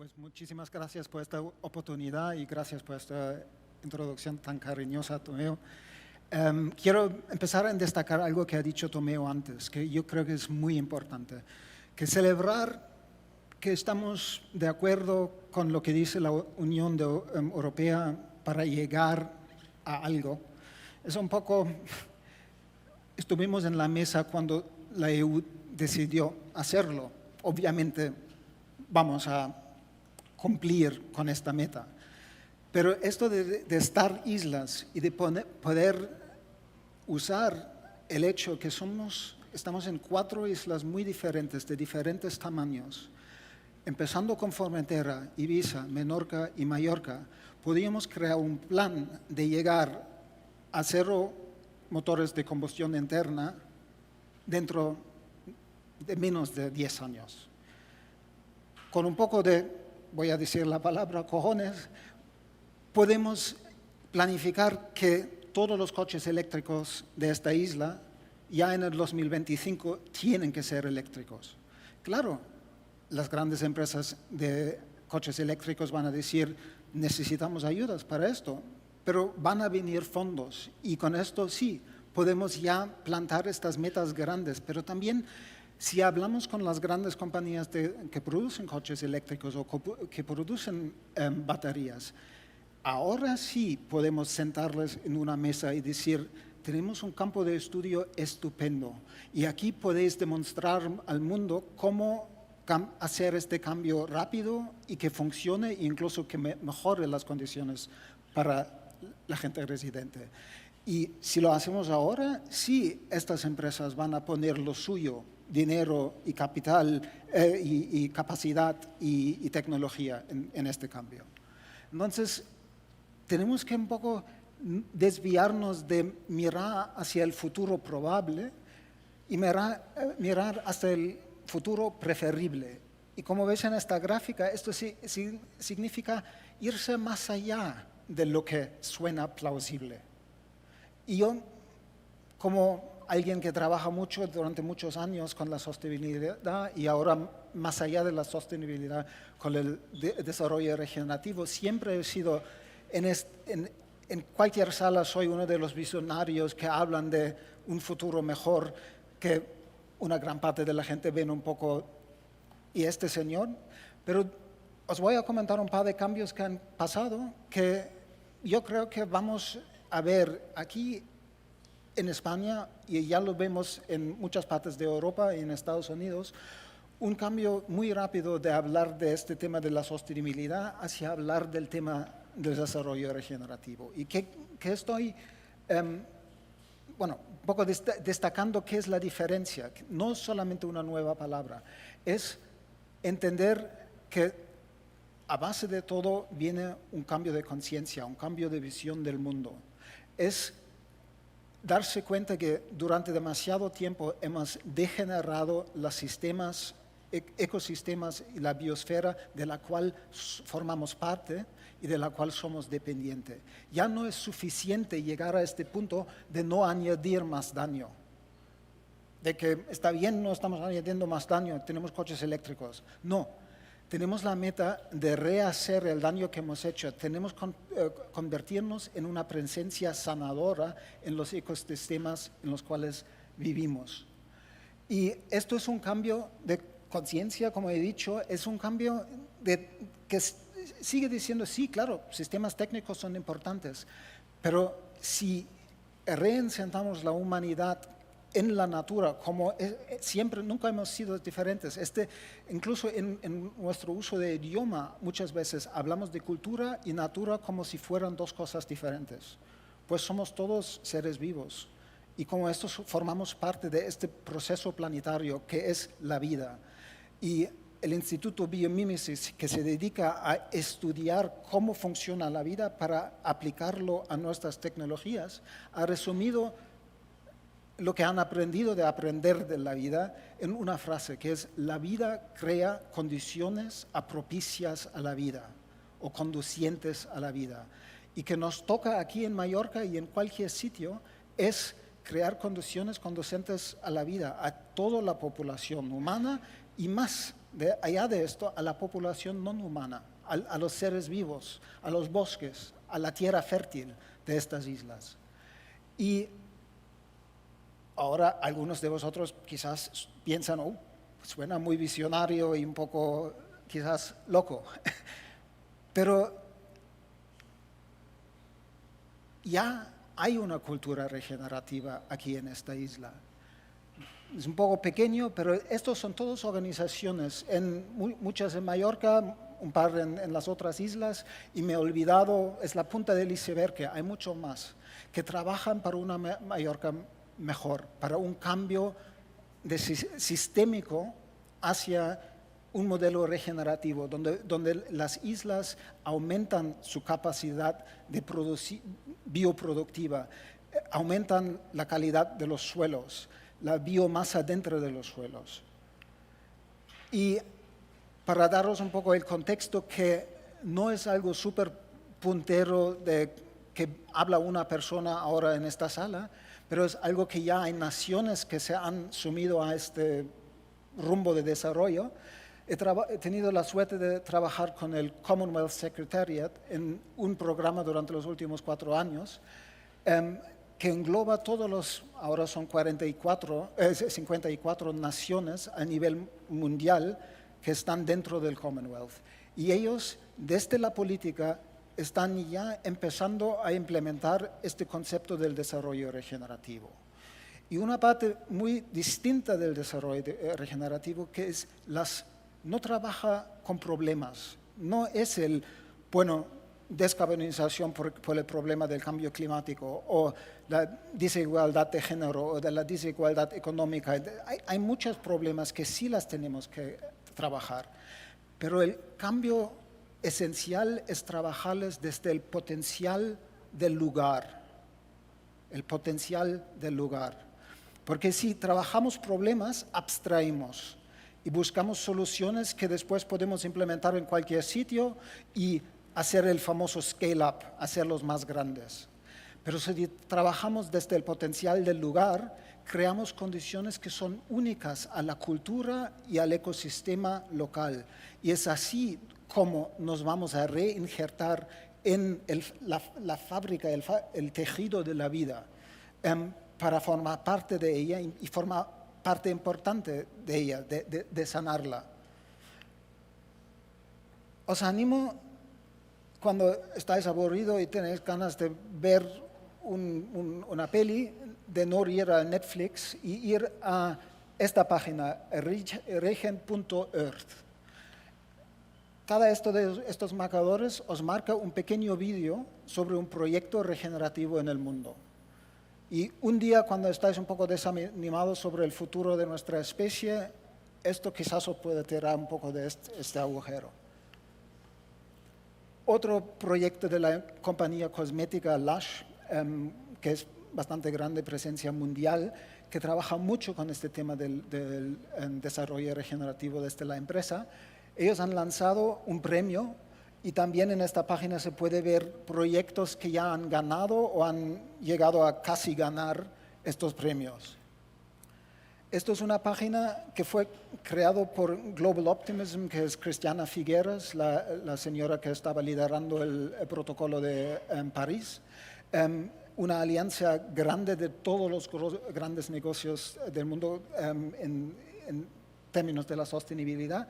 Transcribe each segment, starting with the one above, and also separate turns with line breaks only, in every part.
Pues muchísimas gracias por esta oportunidad y gracias por esta introducción tan cariñosa, Tomeo. Quiero empezar a destacar algo que ha dicho Tomeo antes, que yo creo que es muy importante, que celebrar que estamos de acuerdo con lo que dice la Unión Europea para llegar a algo. Es un poco, estuvimos en la mesa cuando la EU decidió hacerlo. Obviamente vamos a cumplir con esta meta. Pero esto de estar islas y de poder usar el hecho que estamos en 4 islas muy diferentes, de diferentes tamaños, empezando con Formentera, Ibiza, Menorca y Mallorca, podíamos crear un plan de llegar a 0 motores de combustión interna dentro de menos de 10 años. Con un poco de, voy a decir la palabra, cojones, podemos planificar que todos los coches eléctricos de esta isla ya en el 2025 tienen que ser eléctricos. Claro, las grandes empresas de coches eléctricos van a decir, necesitamos ayudas para esto, pero van a venir fondos y con esto sí, podemos ya plantar estas metas grandes, pero también si hablamos con las grandes compañías que producen coches eléctricos o que producen baterías, ahora sí podemos sentarles en una mesa y decir, tenemos un campo de estudio estupendo y aquí podéis demostrar al mundo cómo hacer este cambio rápido y que funcione e incluso que mejore las condiciones para la gente residente. Y si lo hacemos ahora, sí, estas empresas van a poner lo suyo, dinero y capital y capacidad y tecnología en este cambio. Entonces, tenemos que un poco desviarnos de mirar hacia el futuro probable y mirar hasta el futuro preferible. Y como ves en esta gráfica, esto significa irse más allá de lo que suena plausible. Y yo, como alguien que trabaja mucho durante muchos años con la sostenibilidad y ahora más allá de la sostenibilidad con el desarrollo regenerativo, siempre he sido, en cualquier sala soy uno de los visionarios que hablan de un futuro mejor que una gran parte de la gente ven un poco, y este señor, pero os voy a comentar un par de cambios que han pasado que yo creo que vamos a ver aquí en España, y ya lo vemos en muchas partes de Europa y en Estados Unidos, un cambio muy rápido de hablar de este tema de la sostenibilidad hacia hablar del tema del desarrollo regenerativo. Y que estoy, bueno, un poco destacando qué es la diferencia. No es solamente una nueva palabra, es entender que a base de todo viene un cambio de conciencia, un cambio de visión del mundo. Es darse cuenta que durante demasiado tiempo hemos degenerado los sistemas, ecosistemas y la biosfera de la cual formamos parte y de la cual somos dependientes. Ya no es suficiente llegar a este punto de no añadir más daño. De que está bien, no estamos añadiendo más daño, tenemos coches eléctricos. No. Tenemos la meta de rehacer el daño que hemos hecho. Tenemos que convertirnos en una presencia sanadora en los ecosistemas en los cuales vivimos. Y esto es un cambio de conciencia, como he dicho, es un cambio que sigue diciendo, sí, claro, sistemas técnicos son importantes, pero si reinsertamos la humanidad en la natura, como siempre, nunca hemos sido diferentes. Incluso en nuestro uso de idioma, muchas veces hablamos de cultura y natura como si fueran 2 cosas diferentes. Pues somos todos seres vivos y como estos formamos parte de este proceso planetario que es la vida. Y el Instituto Biomimesis, que se dedica a estudiar cómo funciona la vida para aplicarlo a nuestras tecnologías, ha resumido lo que han aprendido de aprender de la vida en una frase que es: la vida crea condiciones propicias a la vida o conducientes a la vida. Y que nos toca aquí en Mallorca y en cualquier sitio es crear condiciones conducentes a la vida, a toda la población humana y más allá de esto, a la población no humana, a los seres vivos, a los bosques, a la tierra fértil de estas islas. Y ahora algunos de vosotros quizás piensan, oh, suena muy visionario y un poco quizás loco, pero ya hay una cultura regenerativa aquí en esta isla. Es un poco pequeño, pero estos son todas organizaciones, muchas en Mallorca, un par en las otras islas, y me he olvidado, es la punta del iceberg, que hay mucho más, que trabajan para una Mallorca mejor, para un cambio sistémico hacia un modelo regenerativo, donde las islas aumentan su capacidad de producir bioproductiva, aumentan la calidad de los suelos, la biomasa dentro de los suelos. Y para daros un poco el contexto, que no es algo súper puntero de que habla una persona ahora en esta sala, pero es algo que ya hay naciones que se han sumido a este rumbo de desarrollo. He tenido la suerte de trabajar con el Commonwealth Secretariat en un programa durante los últimos 4 años, que engloba ahora son 54 naciones a nivel mundial que están dentro del Commonwealth. Y ellos, desde la política, están ya empezando a implementar este concepto del desarrollo regenerativo. Y una parte muy distinta del desarrollo regenerativo, que es no trabaja con problemas, no es descarbonización por el problema del cambio climático o la desigualdad de género o de la desigualdad económica. Hay muchos problemas que sí las tenemos que trabajar, pero el cambio esencial es trabajarles desde el potencial del lugar, porque si trabajamos problemas, abstraímos y buscamos soluciones que después podemos implementar en cualquier sitio y hacer el famoso scale-up, hacerlos más grandes. Pero si trabajamos desde el potencial del lugar, creamos condiciones que son únicas a la cultura y al ecosistema local. Y es así como nos vamos a reinjertar en la fábrica, el tejido de la vida, para formar parte de ella y formar parte importante de ella, de sanarla. Os animo, cuando estáis aburridos y tenéis ganas de ver una peli, de no ir a Netflix y ir a esta página, regen.earth. Cada de estos marcadores os marca un pequeño vídeo sobre un proyecto regenerativo en el mundo. Y un día, cuando estáis un poco desanimados sobre el futuro de nuestra especie, esto quizás os puede tirar un poco de este agujero. Otro proyecto de la compañía cosmética Lush, que es bastante grande, presencia mundial, que trabaja mucho con este tema del desarrollo regenerativo desde la empresa. Ellos han lanzado un premio y también en esta página se puede ver proyectos que ya han ganado o han llegado a casi ganar estos premios. Esto es una página que fue creada por Global Optimism, que es Cristiana Figueras, la señora que estaba liderando el protocolo de París. Una alianza grande de todos los grandes negocios del mundo en términos de la sostenibilidad,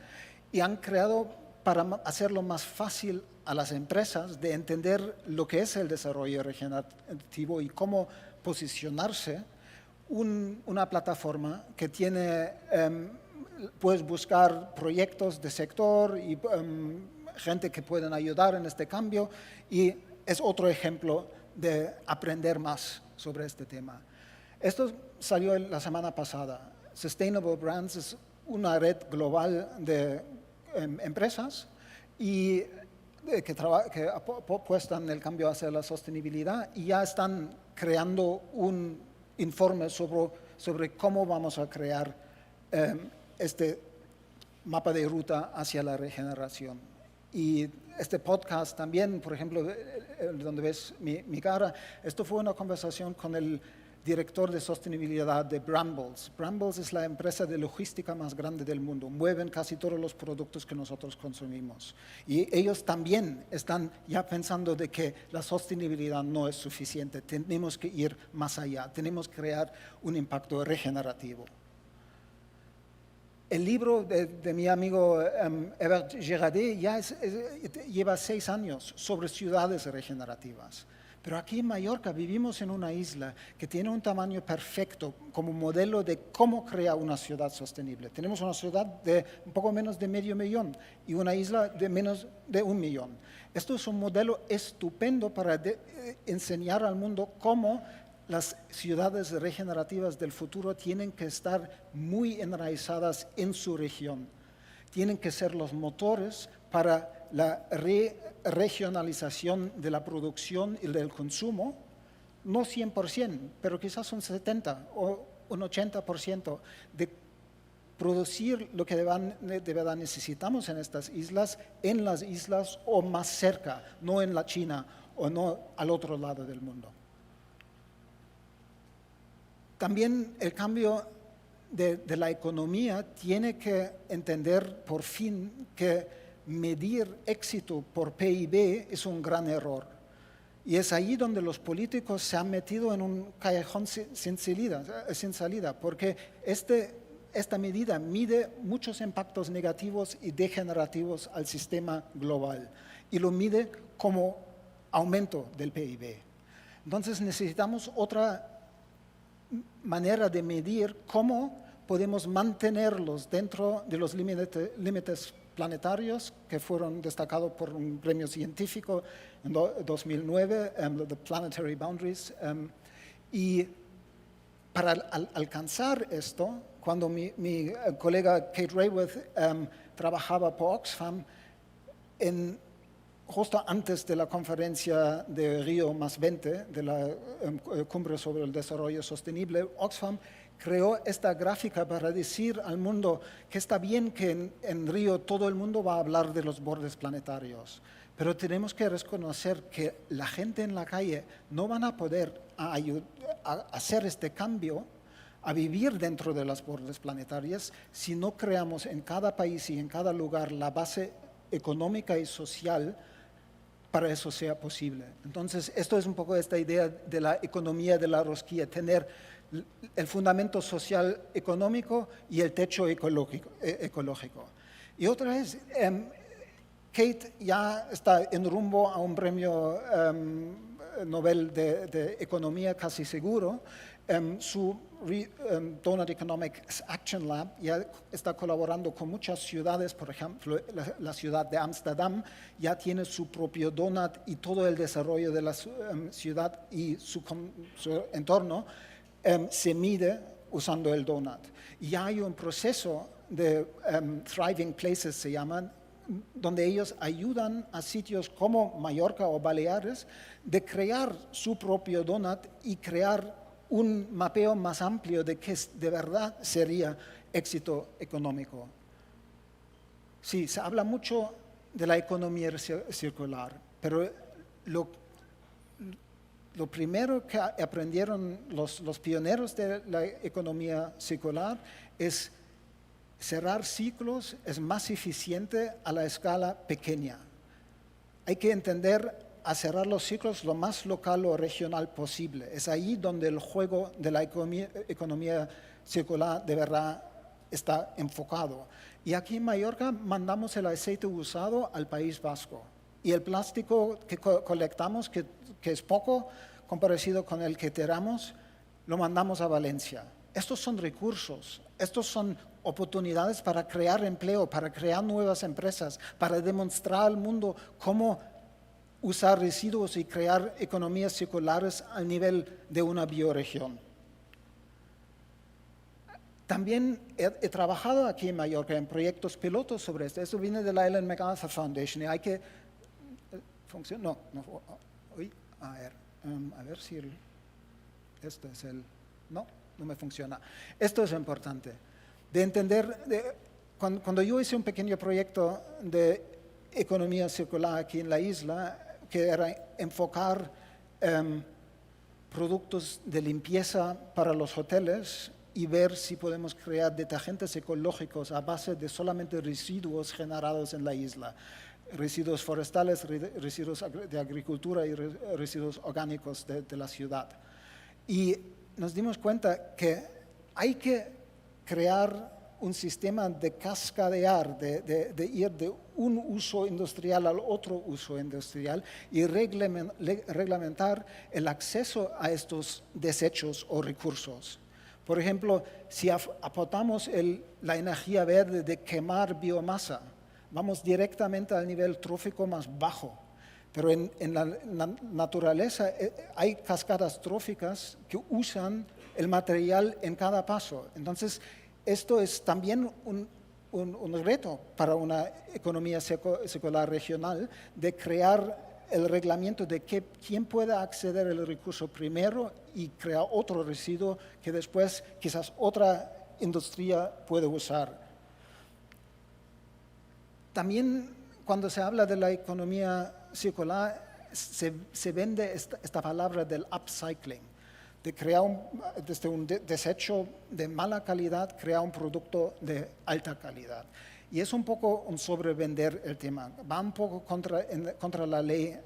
y han creado, para hacerlo más fácil a las empresas de entender lo que es el desarrollo regenerativo y cómo posicionarse, una plataforma que puedes buscar proyectos de sector y gente que pueden ayudar en este cambio, y es otro ejemplo de aprender más sobre este tema. Esto salió la semana pasada. Sustainable Brands es una red global de empresas y que apuestan el cambio hacia la sostenibilidad, y ya están creando un informe sobre cómo vamos a crear este mapa de ruta hacia la regeneración. Y este podcast también, por ejemplo, donde ves mi cara, esto fue una conversación con el director de sostenibilidad de Brambles. Brambles es la empresa de logística más grande del mundo. Mueven casi todos los productos que nosotros consumimos. Y ellos también están ya pensando de que la sostenibilidad no es suficiente. Tenemos que ir más allá. Tenemos que crear un impacto regenerativo. El libro de mi amigo Ebert Girardet lleva 6 años sobre ciudades regenerativas. Pero aquí en Mallorca vivimos en una isla que tiene un tamaño perfecto como modelo de cómo crear una ciudad sostenible. Tenemos una ciudad de un poco menos de 500.000 y una isla de menos de 1 millón. Esto es un modelo estupendo para enseñar al mundo cómo las ciudades regenerativas del futuro tienen que estar muy enraizadas en su región. Tienen que ser los motores para la regionalización de la producción y del consumo, no 100%, pero quizás un 70% o un 80% de producir lo que de verdad necesitamos en estas islas, en las islas o más cerca, no en la China o no al otro lado del mundo. También el cambio de la economía tiene que entender por fin que medir éxito por PIB es un gran error. Y es ahí donde los políticos se han metido en un callejón sin salida, porque esta medida mide muchos impactos negativos y degenerativos al sistema global y lo mide como aumento del PIB. Entonces necesitamos otra manera de medir cómo podemos mantenerlos dentro de los límites planetarios que fueron destacados por un premio científico en 2009, The Planetary Boundaries. Y para alcanzar esto, cuando mi colega Kate Raworth trabajaba por Oxfam, justo antes de la conferencia de Río +20, de la cumbre sobre el desarrollo sostenible, Oxfam creó esta gráfica para decir al mundo que está bien que en Río todo el mundo va a hablar de los bordes planetarios, pero tenemos que reconocer que la gente en la calle no van a poder hacer este cambio, a vivir dentro de los bordes planetarios, si no creamos en cada país y en cada lugar la base económica y social para eso sea posible. Entonces, esto es un poco esta idea de la economía de la rosquilla, tener el fundamento social económico y el techo ecológico. Y otra es, Kate ya está en rumbo a un premio Nobel de Economía casi seguro. Su Donut Economics Action Lab ya está colaborando con muchas ciudades, por ejemplo, la ciudad de Ámsterdam ya tiene su propio donut y todo el desarrollo de la ciudad y su entorno se mide usando el donut. Y ya hay un proceso de Thriving Places, se llaman, donde ellos ayudan a sitios como Mallorca o Baleares de crear su propio donut y crear un mapeo más amplio de qué de verdad sería éxito económico. Sí, se habla mucho de la economía circular, pero lo primero que aprendieron los pioneros de la economía circular es cerrar ciclos es más eficiente a la escala pequeña. Hay que entender a cerrar los ciclos lo más local o regional posible. Es ahí donde el juego de la economía circular de verdad está enfocado. Y aquí en Mallorca mandamos el aceite usado al País Vasco. Y el plástico que colectamos, que es poco comparado con el que tiramos, lo mandamos a Valencia. Estos son recursos, estos son oportunidades para crear empleo, para crear nuevas empresas, para demostrar al mundo cómo usar residuos y crear economías circulares al nivel de una bioregión. También he trabajado aquí en Mallorca en proyectos pilotos sobre esto. Esto viene de la Ellen MacArthur Foundation y hay que... ¿Funciona? No. Uy, a ver si esto es el... No me funciona. Esto es importante. De entender... Cuando yo hice un pequeño proyecto de economía circular aquí en la isla, que era enfocar productos de limpieza para los hoteles y ver si podemos crear detergentes ecológicos a base de solamente residuos generados en la isla. Residuos forestales, residuos de agricultura y residuos orgánicos de la ciudad. Y nos dimos cuenta que hay que crear un sistema de cascadear, de ir de un uso industrial al otro uso industrial y reglamentar el acceso a estos desechos o recursos. Por ejemplo, si aportamos la energía verde de quemar biomasa, vamos directamente al nivel trófico más bajo. Pero en la naturaleza hay cascadas tróficas que usan el material en cada paso. Entonces, esto es también un reto para una economía circular regional de crear el reglamento de quién pueda acceder al recurso primero y crear otro residuo que después quizás otra industria puede usar. También cuando se habla de la economía circular se vende esta palabra del upcycling, de crear desde un desecho de mala calidad, crear un producto de alta calidad. Y es un poco un sobrevender el tema. Va un poco contra la ley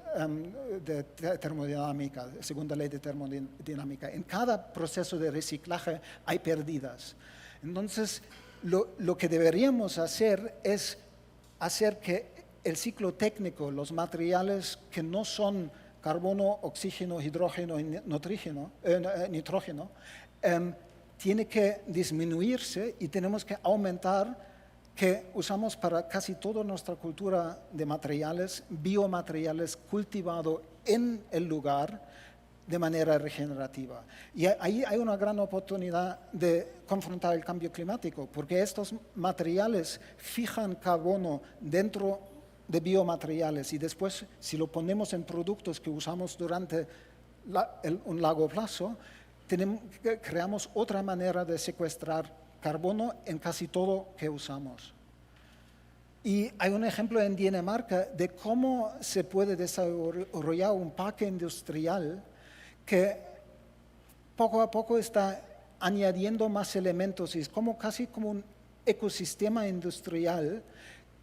de termodinámica, segunda ley de termodinámica. En cada proceso de reciclaje hay pérdidas. Entonces, lo que deberíamos hacer es hacer que el ciclo técnico, los materiales que no son carbono, oxígeno, hidrógeno y nitrógeno, tiene que disminuirse y tenemos que aumentar que usamos para casi toda nuestra cultura de materiales, biomateriales cultivados en el lugar de manera regenerativa. Y ahí hay una gran oportunidad de confrontar el cambio climático, porque estos materiales fijan carbono dentro de biomateriales y después, si lo ponemos en productos que usamos durante un largo plazo, creamos otra manera de secuestrar carbono en casi todo que usamos. Y hay un ejemplo en Dinamarca de cómo se puede desarrollar un parque industrial que poco a poco está añadiendo más elementos y es casi como un ecosistema industrial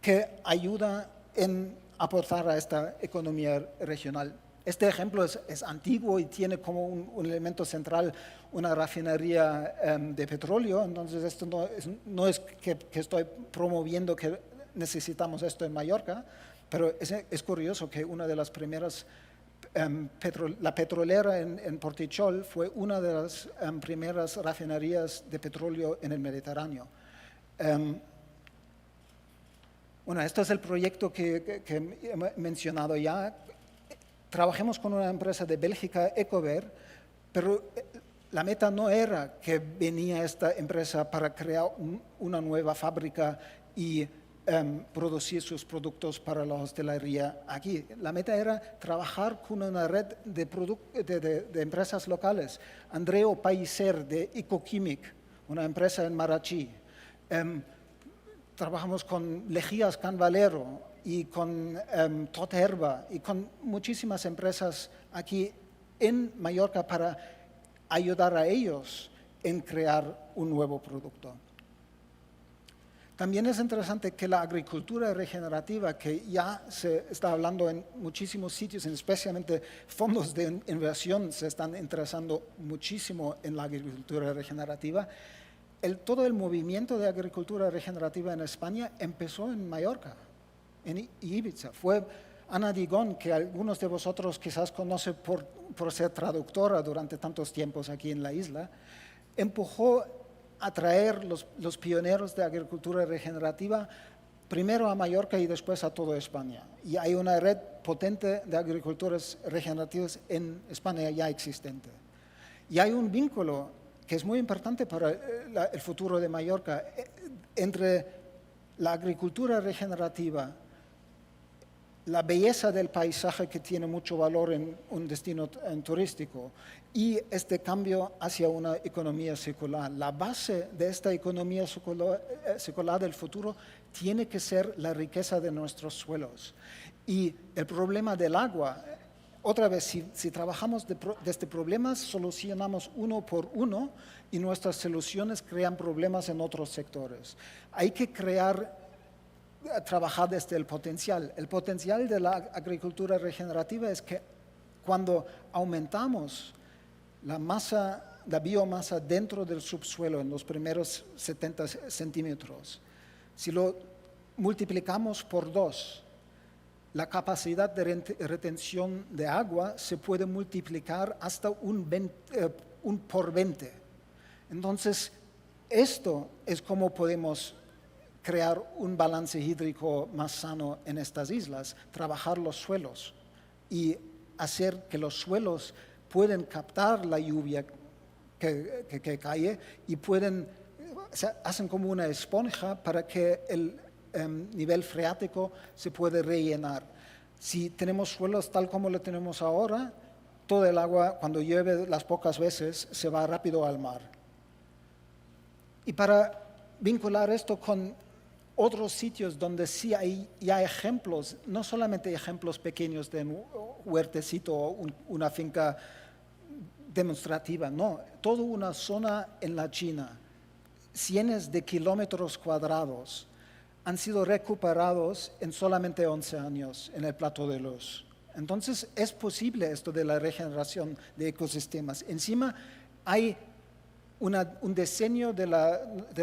que ayuda en aportar a esta economía regional. Este ejemplo es antiguo y tiene como un elemento central una refinería de petróleo, entonces esto no es que estoy promoviendo que necesitamos esto en Mallorca, pero es curioso que una de las primeras, la petrolera en Portichol fue una de las primeras refinerías de petróleo en el Mediterráneo. Bueno, esto es el proyecto que he mencionado ya. Trabajemos con una empresa de Bélgica, Ecover, pero la meta no era que venía esta empresa para crear una nueva fábrica y producir sus productos para la hostelería aquí. La meta era trabajar con una red de empresas locales. Andreu Paiser de Ecoquimic, una empresa en Marachí. Trabajamos con Lejías Can Valero y con Toterba y con muchísimas empresas aquí en Mallorca para ayudar a ellos en crear un nuevo producto. También es interesante que la agricultura regenerativa, que ya se está hablando en muchísimos sitios, especialmente fondos de inversión se están interesando muchísimo en la agricultura regenerativa, todo el movimiento de agricultura regenerativa en España empezó en Mallorca, en Ibiza. Fue Ana Digón, que algunos de vosotros quizás conocen por ser traductora durante tantos tiempos aquí en la isla, empujó a traer los pioneros de agricultura regenerativa primero a Mallorca y después a toda España. Y hay una red potente de agricultores regenerativos en España ya existente. Y hay un vínculo que es muy importante para el futuro de Mallorca entre la agricultura regenerativa, la belleza del paisaje que tiene mucho valor en un destino turístico y este cambio hacia una economía circular. La base de esta economía circular del futuro tiene que ser la riqueza de nuestros suelos. Y el problema del agua otra vez, si trabajamos desde problemas, solucionamos uno por uno y nuestras soluciones crean problemas en otros sectores. Hay que trabajar desde el potencial. El potencial de la agricultura regenerativa es que cuando aumentamos la biomasa dentro del subsuelo en los primeros 70 centímetros, si lo multiplicamos por 2, la capacidad de retención de agua se puede multiplicar hasta un por 20. Entonces, esto es cómo podemos crear un balance hídrico más sano en estas islas, trabajar los suelos y hacer que los suelos pueden captar la lluvia que cae y hacen como una esponja para que el nivel freático se puede rellenar. Si tenemos suelos tal como lo tenemos ahora, todo el agua, cuando llueve las pocas veces, se va rápido al mar. Y para vincular esto con otros sitios donde sí hay ya ejemplos, no solamente ejemplos pequeños de un huertecito o una finca demostrativa, no, toda una zona en la China, cientos de kilómetros cuadrados, han sido recuperados en solamente 11 años en el Plato de Luz. Entonces, es posible esto de la regeneración de ecosistemas. Encima, hay un diseño de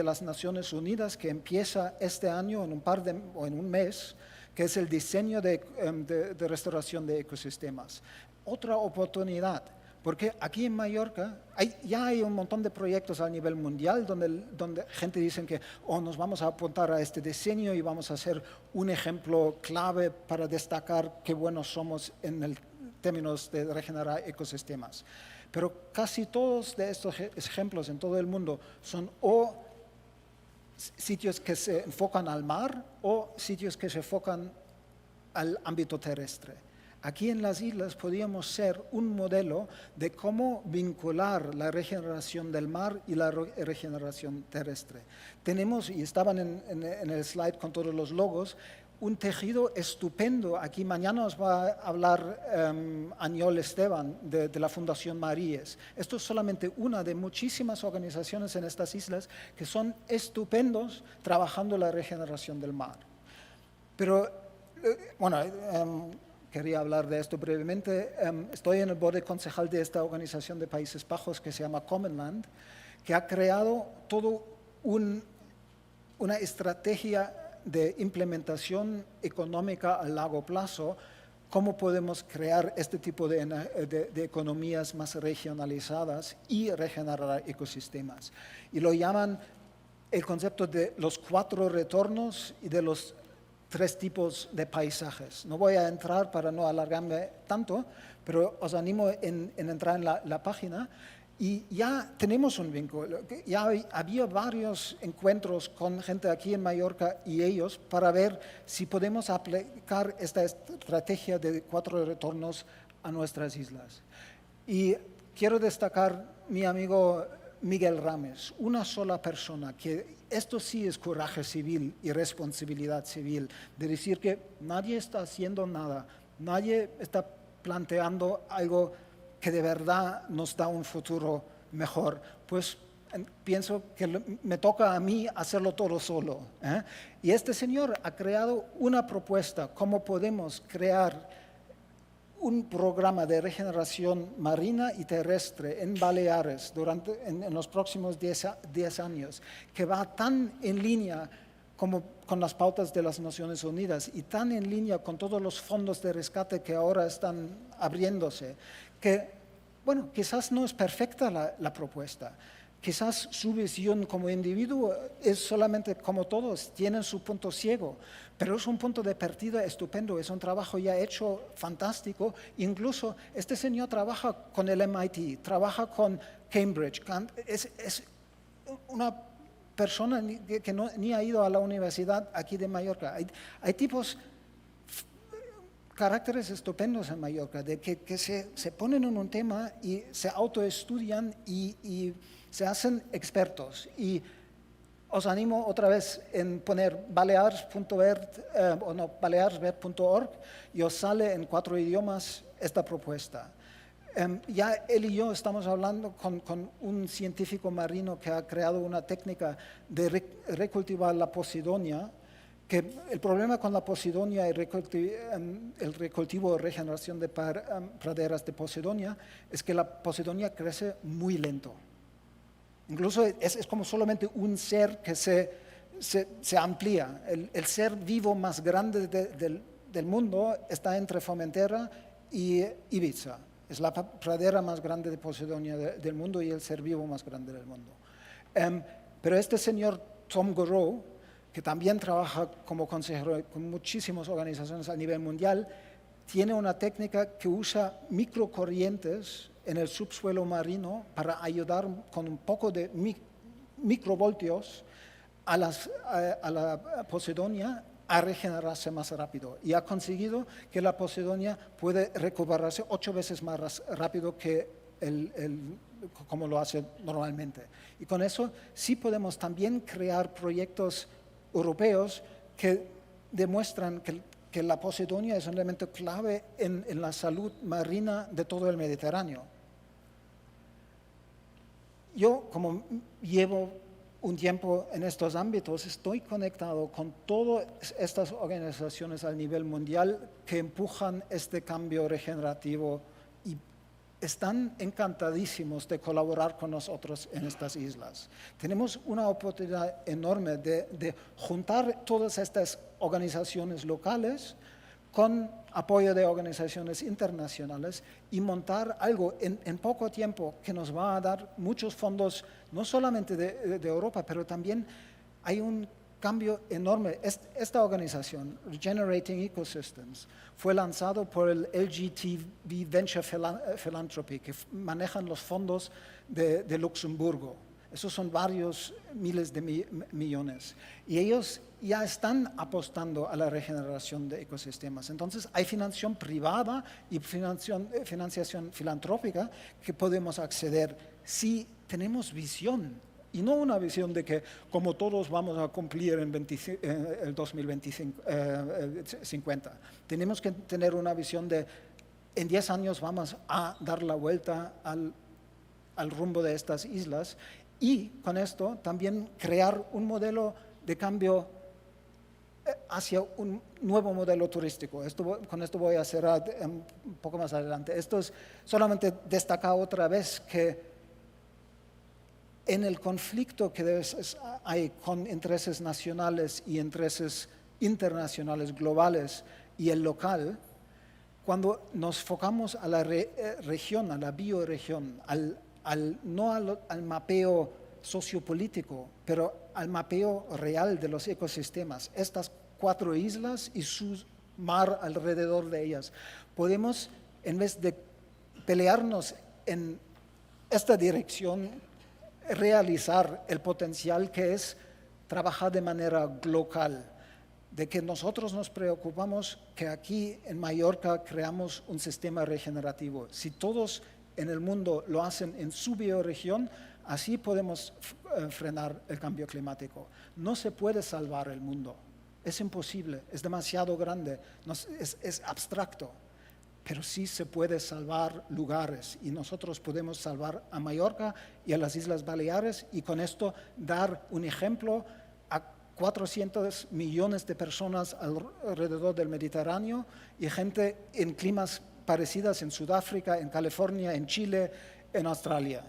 las Naciones Unidas que empieza este año o en un mes, que es el diseño de restauración de ecosistemas. Otra oportunidad. Porque aquí en Mallorca ya hay un montón de proyectos a nivel mundial donde gente dice que nos vamos a apuntar a este diseño y vamos a hacer un ejemplo clave para destacar qué buenos somos en términos de regenerar ecosistemas. Pero casi todos de estos ejemplos en todo el mundo son o sitios que se enfocan al mar o sitios que se enfocan al ámbito terrestre. Aquí en las islas podríamos ser un modelo de cómo vincular la regeneración del mar y la regeneración terrestre. Tenemos, y estaban en el slide con todos los logos, un tejido estupendo. Aquí mañana os va a hablar Añol Esteban de la Fundación Maríes. Esto es solamente una de muchísimas organizaciones en estas islas que son estupendos trabajando la regeneración del mar. Pero, quería hablar de esto brevemente. Estoy en el board concejal de esta organización de Países Bajos que se llama Common Land, que ha creado todo una estrategia de implementación económica a largo plazo, cómo podemos crear este tipo de economías más regionalizadas y regenerar ecosistemas. Y lo llaman el concepto de los 4 retornos y de los 3 tipos de paisajes. No voy a entrar para no alargarme tanto, pero os animo en entrar en la página. Y ya tenemos un vínculo. Ya había varios encuentros con gente aquí en Mallorca y ellos para ver si podemos aplicar esta estrategia de 4 retornos a nuestras islas. Y quiero destacar mi amigo Miguel Rames, una sola persona, que esto sí es coraje civil y responsabilidad civil, de decir que nadie está haciendo nada, nadie está planteando algo que de verdad nos da un futuro mejor. Pues pienso que me toca a mí hacerlo todo solo. Y este señor ha creado una propuesta, cómo podemos crear un programa de regeneración marina y terrestre en Baleares en los próximos 10 años, que va tan en línea como con las pautas de las Naciones Unidas y tan en línea con todos los fondos de rescate que ahora están abriéndose, que, quizás no es perfecta la propuesta. Quizás su visión como individuo es solamente como todos, tienen su punto ciego, pero es un punto de partida estupendo, es un trabajo ya hecho fantástico. Incluso este señor trabaja con el MIT, trabaja con Cambridge, es una persona que ni ha ido a la universidad aquí de Mallorca. Hay tipos, caracteres estupendos en Mallorca, de que se ponen en un tema y se autoestudian y se hacen expertos. Y os animo otra vez en poner balearsverd.org y os sale en 4 idiomas esta propuesta. Ya él y yo estamos hablando con un científico marino que ha creado una técnica de recultivar la posidonia, que el problema con la posidonia y el recultivo o regeneración de praderas de posidonia es que la posidonia crece muy lento. Incluso es como solamente un ser que se amplía. El ser vivo más grande del mundo está entre Formentera y Ibiza. Es la pradera más grande de posidonia del mundo y el ser vivo más grande del mundo. Pero este señor Tom Gorrow, que también trabaja como consejero con muchísimas organizaciones a nivel mundial, tiene una técnica que usa microcorrientes en el subsuelo marino para ayudar con un poco de microvoltios a la posidonia a regenerarse más rápido, y ha conseguido que la posidonia puede recuperarse 8 veces más rápido que como lo hace normalmente. Y con eso sí podemos también crear proyectos europeos que demuestran que la posidonia es un elemento clave en la salud marina de todo el Mediterráneo. Yo, como llevo un tiempo en estos ámbitos, estoy conectado con todas estas organizaciones a nivel mundial que empujan este cambio regenerativo y están encantadísimos de colaborar con nosotros en estas islas. Tenemos una oportunidad enorme de juntar todas estas organizaciones locales con apoyo de organizaciones internacionales y montar algo en poco tiempo que nos va a dar muchos fondos, no solamente de Europa, pero también hay un cambio enorme. Esta organización, Regenerating Ecosystems, fue lanzado por el LGTB Venture Philanthropy, que manejan los fondos de Luxemburgo. Esos son varios miles de millones. Y ellos ya están apostando a la regeneración de ecosistemas. Entonces, hay financiación privada y financiación filantrópica que podemos acceder si tenemos visión. Y no una visión de que, como todos vamos a cumplir en el 2050. Tenemos que tener una visión de, en 10 años vamos a dar la vuelta al rumbo de estas islas, y con esto también crear un modelo de cambio hacia un nuevo modelo turístico. Con esto voy a cerrar un poco más adelante. Esto es solamente destacar otra vez que en el conflicto que hay con intereses nacionales y intereses internacionales globales y el local, cuando nos enfocamos a la región, a la bioregión, no al mapeo sociopolítico, pero al mapeo real de los ecosistemas, estas 4 islas y su mar alrededor de ellas, podemos, en vez de pelearnos en esta dirección, realizar el potencial que es trabajar de manera local, de que nosotros nos preocupamos que aquí en Mallorca creamos un sistema regenerativo. Si todos en el mundo lo hacen en su bioregión, así podemos frenar el cambio climático. No se puede salvar el mundo, es imposible, es demasiado grande, es abstracto, pero sí se puede salvar lugares, y nosotros podemos salvar a Mallorca y a las Islas Baleares, y con esto dar un ejemplo a 400 millones de personas alrededor del Mediterráneo y gente en climas parecidas en Sudáfrica, en California, en Chile, en Australia.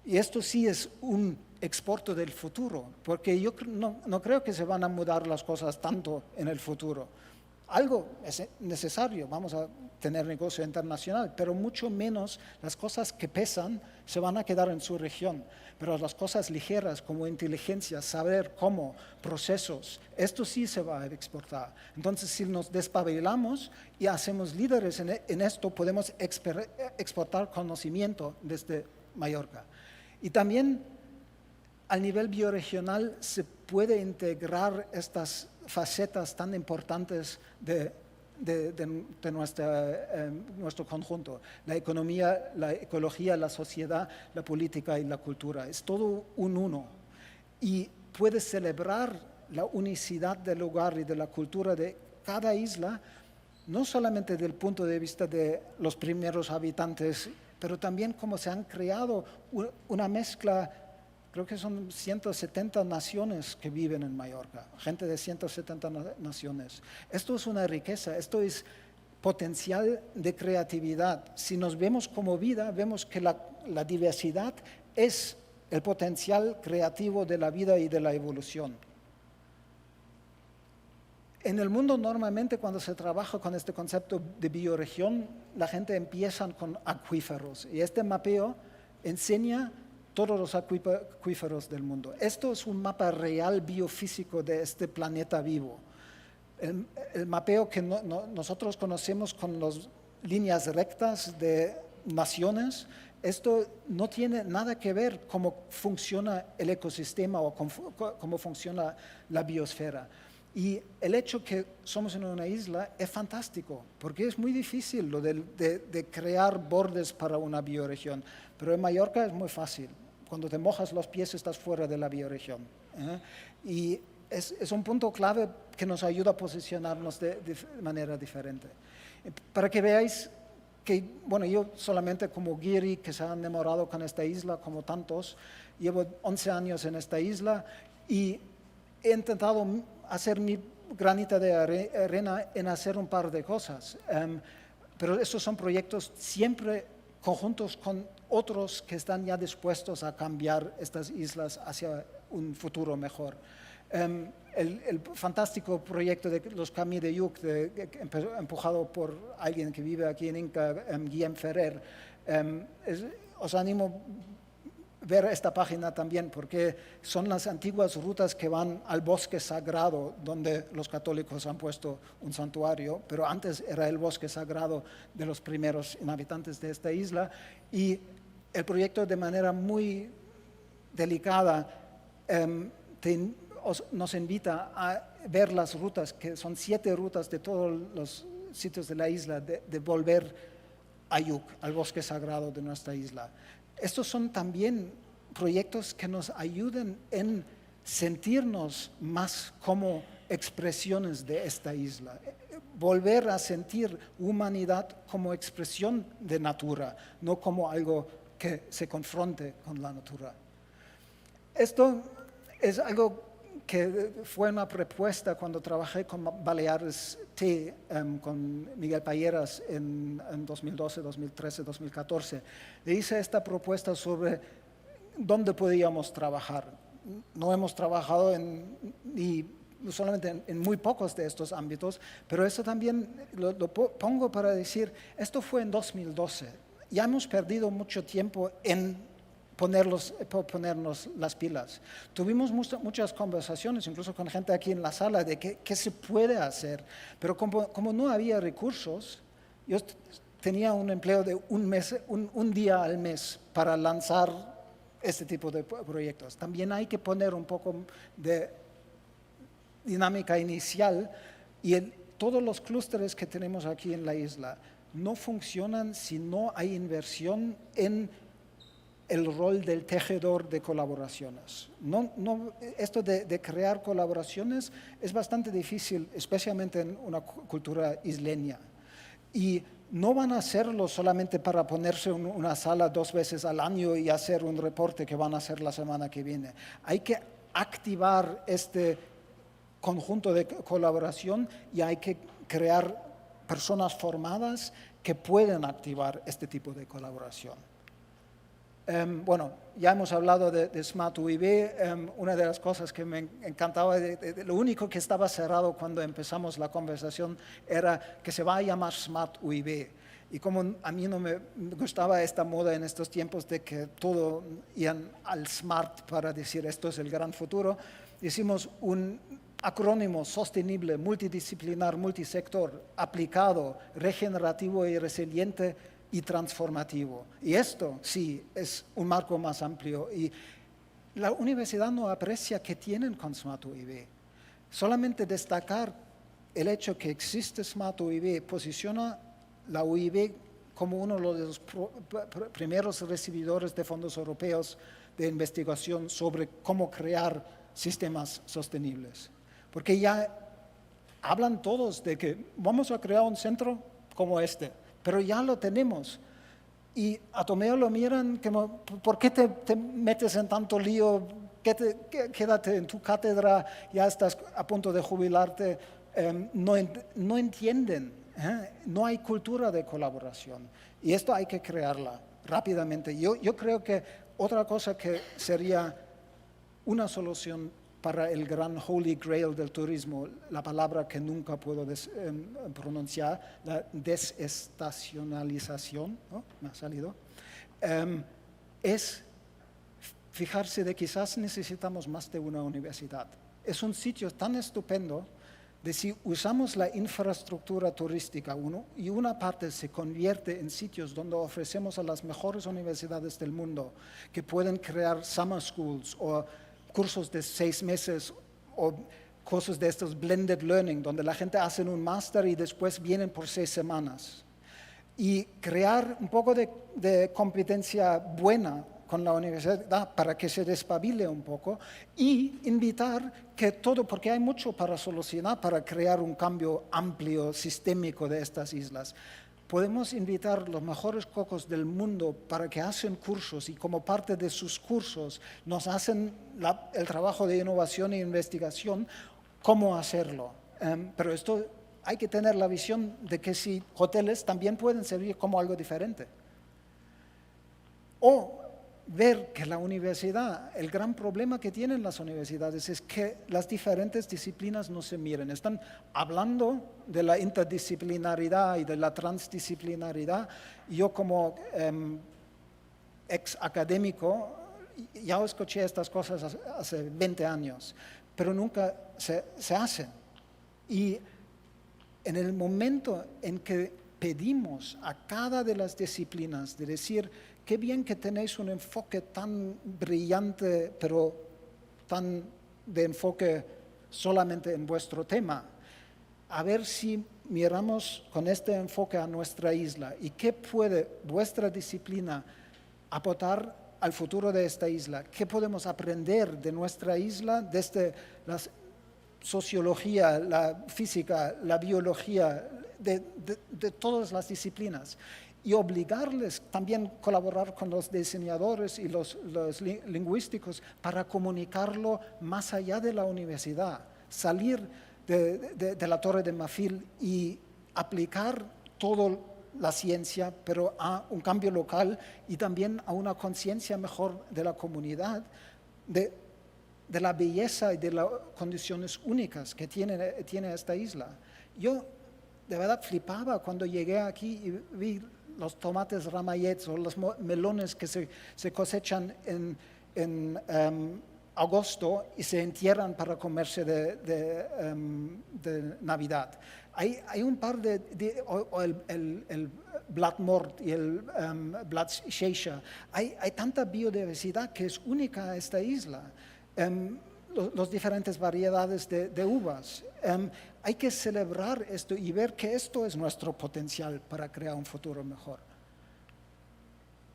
Y esto sí es un exporto del futuro, porque yo no creo que se van a mudar las cosas tanto en el futuro. Algo es necesario, vamos a tener negocio internacional, pero mucho menos las cosas que pesan se van a quedar en su región. Pero las cosas ligeras como inteligencia, saber cómo, procesos, esto sí se va a exportar. Entonces, si nos despabilamos y hacemos líderes en esto, podemos exportar conocimiento desde Mallorca. Y también al nivel bioregional se puede integrar estas facetas tan importantes de nuestro conjunto, la economía, la ecología, la sociedad, la política y la cultura. Es todo un uno. Y puede celebrar la unicidad del lugar y de la cultura de cada isla, no solamente desde el punto de vista de los primeros habitantes, pero también cómo se han creado una mezcla. Creo que son 170 naciones que viven en Mallorca, gente de 170 naciones. Esto es una riqueza, esto es potencial de creatividad. Si nos vemos como vida, vemos que la diversidad es el potencial creativo de la vida y de la evolución. En el mundo normalmente cuando se trabaja con este concepto de bioregión, la gente empieza con acuíferos y este mapeo enseña todos los acuíferos del mundo. Esto es un mapa real biofísico de este planeta vivo. El mapeo que nosotros conocemos con las líneas rectas de naciones, esto no tiene nada que ver cómo funciona el ecosistema o cómo funciona la biosfera. Y el hecho que somos en una isla es fantástico, porque es muy difícil lo de crear bordes para una bioregión. Pero en Mallorca es muy fácil. Cuando te mojas los pies estás fuera de la bioregión. Y es un punto clave que nos ayuda a posicionarnos de manera diferente. Para que veáis que, bueno, yo solamente como guiri que se ha enamorado con esta isla, como tantos, llevo 11 años en esta isla y he intentado hacer mi granita de arena en hacer un par de cosas. Pero estos son proyectos siempre conjuntos con otros que están ya dispuestos a cambiar estas islas hacia un futuro mejor. El fantástico proyecto de los Camí de Lluc, empujado por alguien que vive aquí en Inca, Guillem Ferrer, os animo a ver esta página también, porque son las antiguas rutas que van al bosque sagrado, donde los católicos han puesto un santuario, pero antes era el bosque sagrado de los primeros habitantes de esta isla, y el proyecto de manera muy delicada nos invita a ver las rutas, que son 7 rutas de todos los sitios de la isla, de volver a Lluc, al bosque sagrado de nuestra isla. Estos son también proyectos que nos ayudan en sentirnos más como expresiones de esta isla, volver a sentir humanidad como expresión de natura, no como algo que se confronte con la natura. Esto es algo que fue una propuesta cuando trabajé con Baleares T, con Miguel Payeras en 2012, 2013, 2014. Le hice esta propuesta sobre dónde podíamos trabajar. No hemos trabajado solamente en muy pocos de estos ámbitos, pero eso también lo pongo para decir, esto fue en 2012. Ya hemos perdido mucho tiempo en ponernos las pilas. Tuvimos muchas conversaciones, incluso con gente aquí en la sala, de qué se puede hacer, pero como no había recursos, yo tenía un empleo de un día al mes para lanzar este tipo de proyectos. También hay que poner un poco de dinámica inicial y todos los clústeres que tenemos aquí en la isla no funcionan si no hay inversión en el rol del tejedor de colaboraciones. Esto de crear colaboraciones es bastante difícil, especialmente en una cultura isleña. Y no van a hacerlo solamente para ponerse en una sala 2 veces al año y hacer un reporte que van a hacer la semana que viene. Hay que activar este conjunto de colaboración y hay que crear personas formadas que pueden activar este tipo de colaboración. Bueno, ya hemos hablado de Smart UIB. Una de las cosas que me encantaba, lo único que estaba cerrado cuando empezamos la conversación era que se va a llamar Smart UIB. Y como a mí no me gustaba esta moda en estos tiempos de que todo iban al Smart para decir esto es el gran futuro, hicimos un acrónimo sostenible, multidisciplinar, multisector, aplicado, regenerativo y resiliente y transformativo. Y esto sí es un marco más amplio y la universidad no aprecia que tienen con Smart UIB. Solamente destacar el hecho que existe Smart UIB posiciona la UIB como uno de los primeros recibidores de fondos europeos de investigación sobre cómo crear sistemas sostenibles. Porque ya hablan todos de que vamos a crear un centro como este, pero ya lo tenemos. Y a Tomeo lo miran como, ¿por qué te metes en tanto lío? Quédate en tu cátedra, ya estás a punto de jubilarte. No entienden, no hay cultura de colaboración. Y esto hay que crearla rápidamente. Yo creo que otra cosa que sería una solución para el gran holy grail del turismo, la palabra que nunca puedo pronunciar, la desestacionalización, ¿no? Me ha salido, es fijarse de quizás necesitamos más de una universidad. Es un sitio tan estupendo de si usamos la infraestructura turística y una parte se convierte en sitios donde ofrecemos a las mejores universidades del mundo que pueden crear summer schools o cursos de 6 meses o cosas de estos blended learning, donde la gente hace un máster y después vienen por 6 semanas. Y crear un poco de competencia buena con la universidad para que se despabile un poco y invitar que todo, porque hay mucho para solucionar, para crear un cambio amplio, sistémico de estas islas. Podemos invitar los mejores cocos del mundo para que hacen cursos y como parte de sus cursos nos hacen el trabajo de innovación e investigación, cómo hacerlo. Pero esto hay que tener la visión de que si hoteles también pueden servir como algo diferente. O ver que la universidad, el gran problema que tienen las universidades es que las diferentes disciplinas no se miren. Están hablando de la interdisciplinaridad y de la transdisciplinaridad. Yo como ex académico ya escuché estas cosas hace 20 años, pero nunca se hacen. Y en el momento en que pedimos a cada de las disciplinas de decir, qué bien que tenéis un enfoque tan brillante, pero tan de enfoque solamente en vuestro tema. A ver si miramos con este enfoque a nuestra isla y qué puede vuestra disciplina aportar al futuro de esta isla. ¿Qué podemos aprender de nuestra isla desde la sociología, la física, la biología, de todas las disciplinas? Y obligarles también a colaborar con los diseñadores y los lingüísticos para comunicarlo más allá de la universidad, salir de la Torre de Marfil y aplicar toda la ciencia, pero a un cambio local y también a una conciencia mejor de la comunidad, de la belleza y de las condiciones únicas que tiene esta isla. Yo de verdad flipaba cuando llegué aquí y vi los tomates ramallets o los melones que se cosechan en agosto y se entierran para comerse de Navidad. Hay un par el Blattmort y el Blattscheischer. Hay tanta biodiversidad que es única a esta isla. Las diferentes variedades de uvas. Hay que celebrar esto y ver que esto es nuestro potencial para crear un futuro mejor.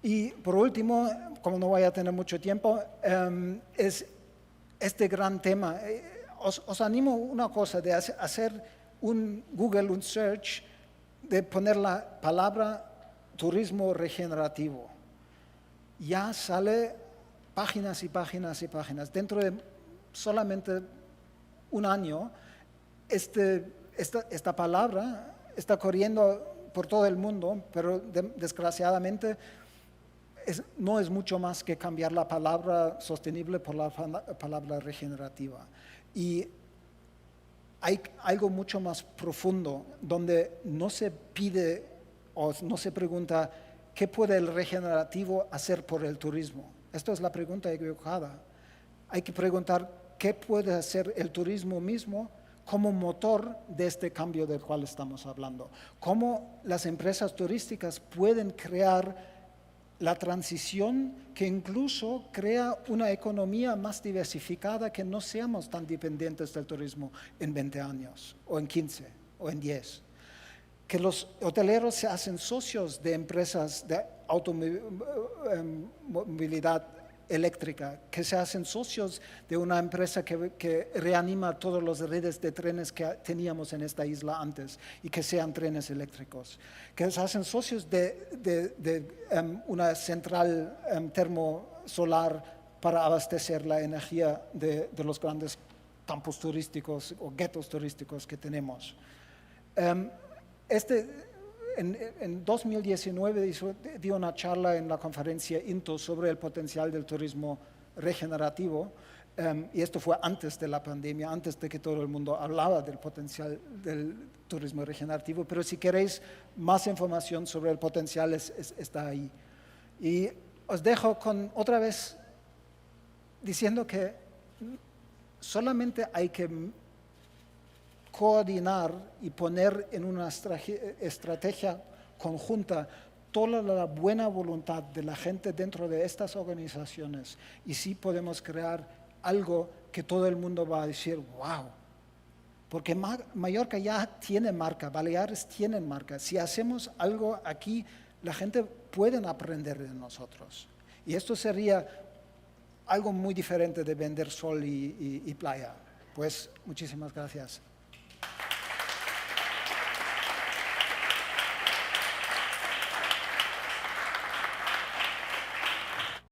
Y por último, como no voy a tener mucho tiempo, es este gran tema. Os animo una cosa, de hacer un Google, un search, de poner la palabra turismo regenerativo. Ya sale páginas y páginas y páginas. Dentro de solamente un año, esta palabra está corriendo por todo el mundo, pero desgraciadamente no es mucho más que cambiar la palabra sostenible por la palabra regenerativa. Y hay algo mucho más profundo donde no se pide o no se pregunta qué puede el regenerativo hacer por el turismo. Esta es la pregunta equivocada. Hay que preguntar qué puede hacer el turismo mismo como motor de este cambio del cual estamos hablando. Cómo las empresas turísticas pueden crear la transición que incluso crea una economía más diversificada, que no seamos tan dependientes del turismo en 20 años, o en 15, o en 10. Que los hoteleros se hacen socios de empresas de automovilidad eléctrica, que se hacen socios de una empresa que reanima todas las redes de trenes que teníamos en esta isla antes y que sean trenes eléctricos, que se hacen socios de una central termosolar para abastecer la energía de los grandes campos turísticos o guetos turísticos que tenemos. En 2019 dio una charla en la conferencia INTO sobre el potencial del turismo regenerativo, y esto fue antes de la pandemia, antes de que todo el mundo hablaba del potencial del turismo regenerativo, pero si queréis más información sobre el potencial está ahí. Y os dejo con otra vez diciendo que solamente hay que coordinar y poner en una estrategia conjunta toda la buena voluntad de la gente dentro de estas organizaciones, y sí podemos crear algo que todo el mundo va a decir, wow, porque Mallorca ya tiene marca, Baleares tienen marca. Si hacemos algo aquí, la gente puede aprender de nosotros. Y esto sería algo muy diferente de vender sol y playa. Pues muchísimas gracias.